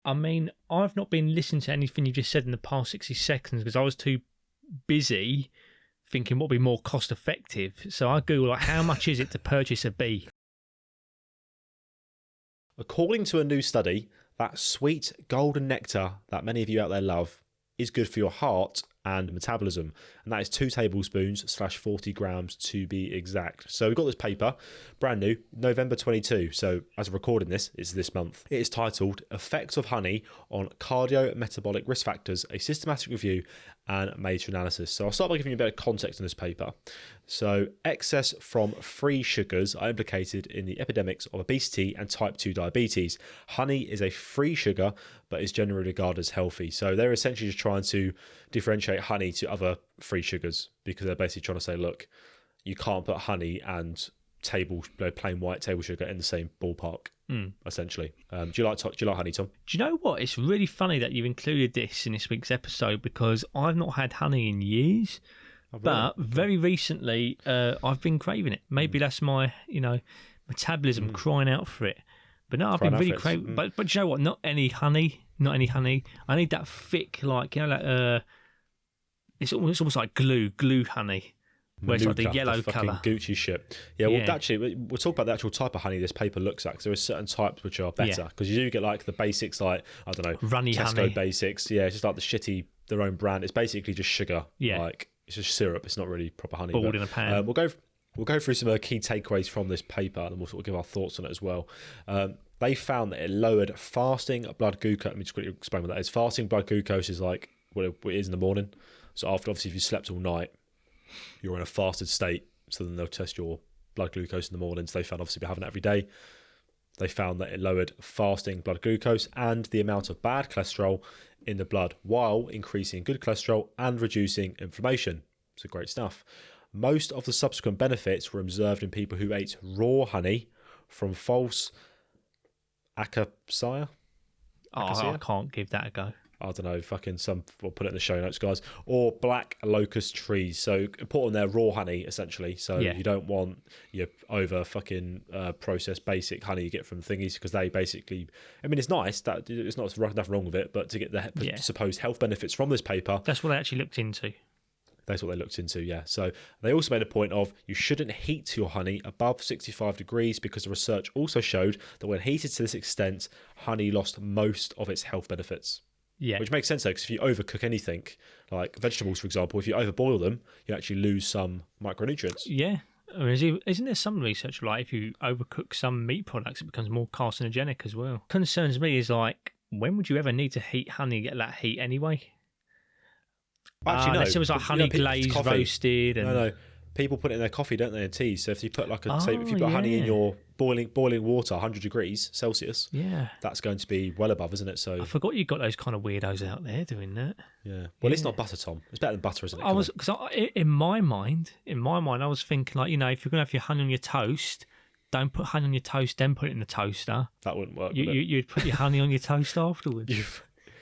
I mean, I've not been listening to anything you just said in the past 60 seconds because I was too busy thinking what would be more cost effective. So I Google, like, how much is it to purchase a bee? According to a new study, that sweet golden nectar that many of you out there love is good for your heart and metabolism, and that is 2 tablespoons / 40 grams to be exact. So we've got this paper, brand new, November 22. So as of recording this, it's this month. It is titled Effects of Honey on Cardiometabolic Risk Factors, a Systematic Review and Meta-Analysis. So I'll start by giving you a bit of context on this paper. So excess from free sugars are implicated in the epidemics of obesity and type 2 diabetes. Honey is a free sugar, but is generally regarded as healthy. So they're essentially just trying to differentiate honey to other free sugars because they're basically trying to say, look, you can't put honey and plain white table sugar in the same ballpark. Essentially. Do you like honey, Tom? Do you know what? It's really funny that you've included this in this week's episode because I've not had honey in years. Oh, really? But very recently, I've been craving it. Maybe that's my, metabolism crying out for it. But no, I've been really craving. But do you know what? Not any honey. I need that thick, it's almost like glue honey, where it's like the yellow colour. Gucci shit. Yeah, well, actually, we'll talk about the actual type of honey this paper looks at, because there are certain types which are better. Because you do get like the basics, like, I don't know, runny Tesco honey. basics. Yeah, it's just like the shitty, their own brand. It's basically just sugar. Yeah. Like, it's just syrup. It's not really proper honey. Boiled in a pan. We'll go through some key takeaways from this paper, and we'll sort of give our thoughts on it as well. They found that it lowered fasting blood glucose. Let me just quickly explain what that is. Fasting blood glucose is like what it is in the morning. So after, obviously, if you slept all night, you're in a fasted state. So then they'll test your blood glucose in the morning. So they found, obviously, by having it every day, they found that it lowered fasting blood glucose and the amount of bad cholesterol in the blood while increasing good cholesterol and reducing inflammation. So great stuff. Most of the subsequent benefits were observed in people who ate raw honey from false acacia. I can't give that a go. I don't know, we'll put it in the show notes, guys. Or black locust trees. So important there, raw honey, essentially. So you don't want your over processed basic honey you get from thingies, because they basically, I mean, it's nice, that it's not nothing wrong with it, but to get the supposed health benefits from this paper. That's what I actually looked into. That's what they looked into, yeah. So they also made a point of you shouldn't heat your honey above 65 degrees, because the research also showed that when heated to this extent, honey lost most of its health benefits. Yeah. Which makes sense, though, because if you overcook anything, like vegetables, for example, if you overboil them, you actually lose some micronutrients. Yeah. I mean, isn't there some research like if you overcook some meat products, it becomes more carcinogenic as well? Concerns me is like, when would you ever need to heat honey, get that heat anyway? Actually, no. Unless it was like honey glazed, roasted. And... No. People put it in their coffee, don't they, and tea. So if you put if you put honey in your boiling water, 100 degrees Celsius, that's going to be well above, isn't it? So I forgot you got those kind of weirdos out there doing that. Yeah. Well, it's not butter, Tom. It's better than butter, isn't it? Because in my mind, I was thinking, like, if you're gonna have your honey on your toast, don't put honey on your toast, then put it in the toaster. That wouldn't work. You'd put your honey on your toast afterwards.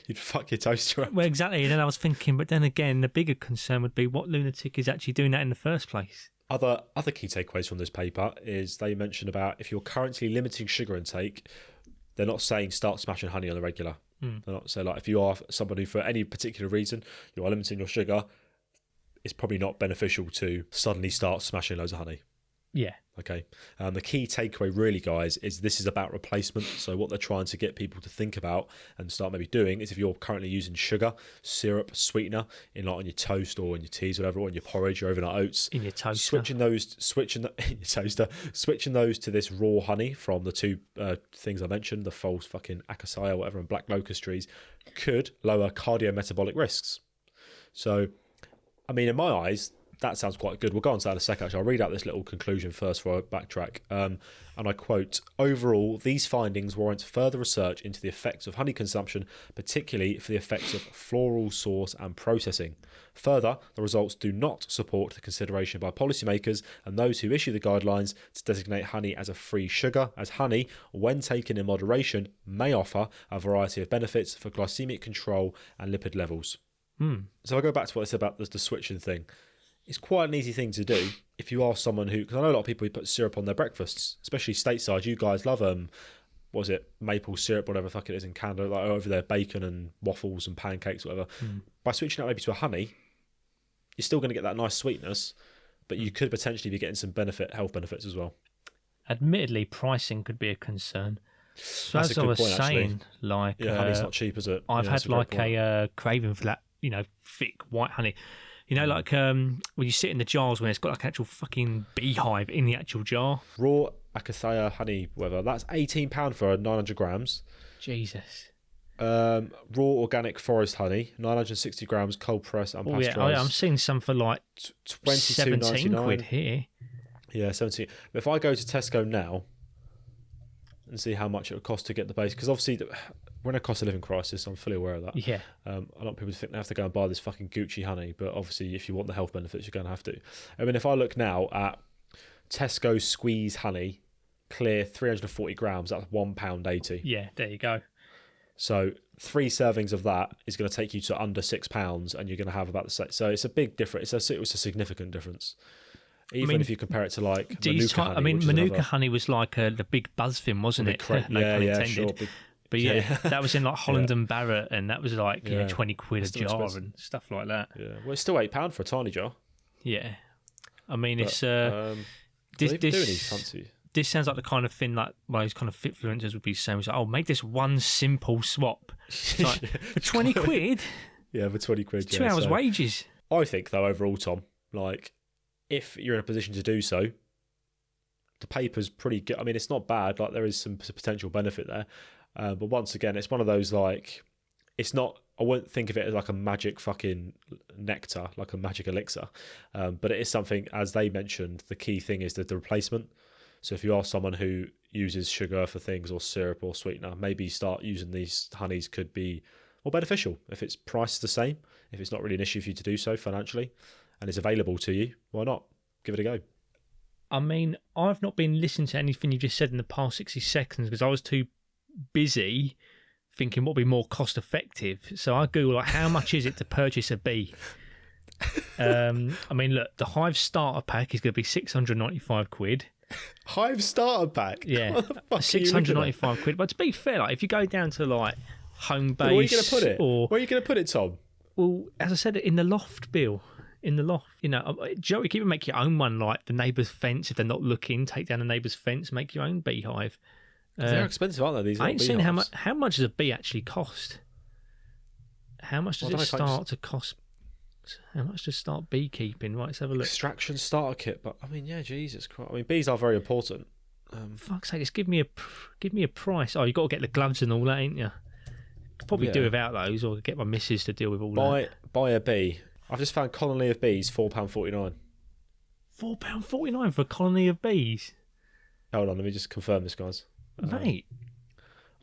You'd fuck your toaster up. Well, exactly. And then I was thinking, but then again, the bigger concern would be what lunatic is actually doing that in the first place. Other key takeaways from this paper is they mentioned about if you're currently limiting sugar intake, they're not saying start smashing honey on the regular. They're not saying, like, if you are somebody for any particular reason you are limiting your sugar, it's probably not beneficial to suddenly start smashing loads of honey. Yeah. Okay. The key takeaway, really, guys, is this is about replacement. So what they're trying to get people to think about and start maybe doing is, if you're currently using sugar, syrup, sweetener in, like, on your toast or in your teas, whatever, or in your porridge, your overnight oats, in your toaster, switching those to this raw honey from the two things I mentioned, the false fucking acacia or whatever, and black locust trees, could lower cardiometabolic risks. So, I mean, in my eyes, that sounds quite good. We'll go on to that in a second. Actually, I'll read out this little conclusion first before I backtrack. And I quote, "Overall, these findings warrant further research into the effects of honey consumption, particularly for the effects of floral source and processing. Further, the results do not support the consideration by policymakers and those who issue the guidelines to designate honey as a free sugar, as honey, when taken in moderation, may offer a variety of benefits for glycemic control and lipid levels." So I'll go back to what I said about the switching thing. It's quite an easy thing to do if you are someone who, because I know a lot of people who put syrup on their breakfasts, especially stateside. You guys love what is it, maple syrup, whatever the fuck it is in Canada, like over there, bacon and waffles and pancakes, whatever. By switching out maybe to a honey, you're still going to get that nice sweetness, but you could potentially be getting some health benefits as well. Admittedly, pricing could be a concern. So That's as a I good was point, saying, actually. like Honey's not cheap, is it? I've had like a craving for that, thick white honey. Like when you sit in the jars when it's got like an actual fucking beehive in the actual jar. Raw Acacia honey, whatever. That's £18 for 900 grams. Jesus. Raw organic forest honey, 960 grams, cold pressed, unpasteurised. I'm seeing some for like 17 quid here. Yeah, 17. But if I go to Tesco now and see how much it would cost to get the base, because obviously we're in a cost of living crisis, I'm fully aware of that. Yeah. I don't want people to think they have to go and buy this fucking Gucci honey, but obviously if you want the health benefits, you're going to have to. I mean, if I look now at Tesco squeeze honey, clear 340 grams, that's £1.80. Yeah, there you go. So 3 servings of that is going to take you to under £6, and you're going to have about the same. So it's a big difference. It was a significant difference. Even if you compare it to like Manuka honey. Manuka honey was like the big buzz thing, wasn't it? Yeah, sure. But that was in like Holland and Barrett, and that was like 20 quid a jar expensive. And stuff like that. Yeah, well, it's still £8 for a tiny jar. Yeah, I mean, it's this sounds like the kind of thing like one of those kind of influencers would be saying, like, "Oh, make this one simple swap it's like, for 20 quid." Yeah, for 20 quid. It's 2 hours' wages. I think though, overall, Tom, like if you're in a position to do so, the paper's pretty good. I mean, it's not bad. Like there is some potential benefit there. But once again, it's one of those like, it's not, I won't think of it as like a magic fucking nectar, like a magic elixir. But it is something, as they mentioned, the key thing is the replacement. So if you are someone who uses sugar for things or syrup or sweetener, maybe start using these honeys could be more beneficial. If it's priced the same, if it's not really an issue for you to do so financially and it's available to you, why not? Give it a go. I mean, I've not been listening to anything you just said in the past 60 seconds because I was too busy thinking what would be more cost effective. So I Google like how much is it to purchase a bee. I mean, look, the Hive starter pack is going to be 695 quid. Hive starter pack? Yeah, 695 quid. But to be fair, like if you go down to like home base, where are you going to put it? Or, where are you going to put it, Tom? Well, as I said, in the loft, Bill. In the loft, Joe, you can even make your own one, like the neighbour's fence. If they're not looking, take down the neighbour's fence, make your own beehive. They're expensive, aren't they? These I ain't seen how much does a bee actually cost. How much does it start to cost? How much does start beekeeping? Right, let's have a look. Extraction starter kit, but I mean, yeah, Jesus Christ. I mean, bees are very important. Fuck's sake, just give me a price. Oh, you got to get the gloves and all that, ain't you? Could probably do without those, or get my missus to deal with all that. Buy a bee. I've just found colony of bees, £4.49. £4.49 for a colony of bees? Hold on, let me just confirm this, guys. Mate.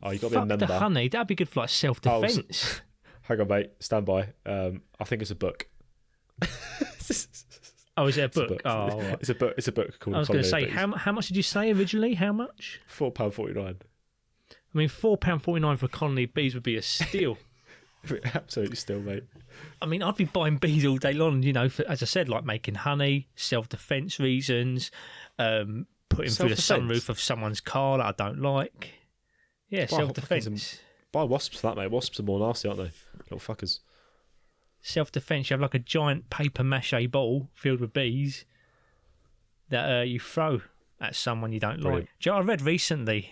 Oh, you got to be a member. The honey, that'd be good for like self-defence. Hang on, mate. Stand by. I think it's a book. Oh, is it a book? Right. It's a book. It's a book called. I was going to say, how much did you say originally? How much? £4.49. I mean, £4.49 for a colony of bees would be a steal. Absolutely still, mate. I mean, I'd be buying bees all day long, for, as I said, like making honey, self-defence reasons, putting through the sunroof of someone's car that I don't like. Yeah, self-defence. Buy wasps for that, mate. Wasps are more nasty, aren't they? Little fuckers. Self-defence, you have like a giant paper mache ball filled with bees that you throw at someone you don't like. Do you know what I read recently?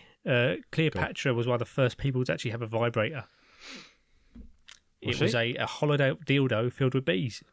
Cleopatra was one of the first people to actually have a vibrator. It was a holiday dildo filled with bees.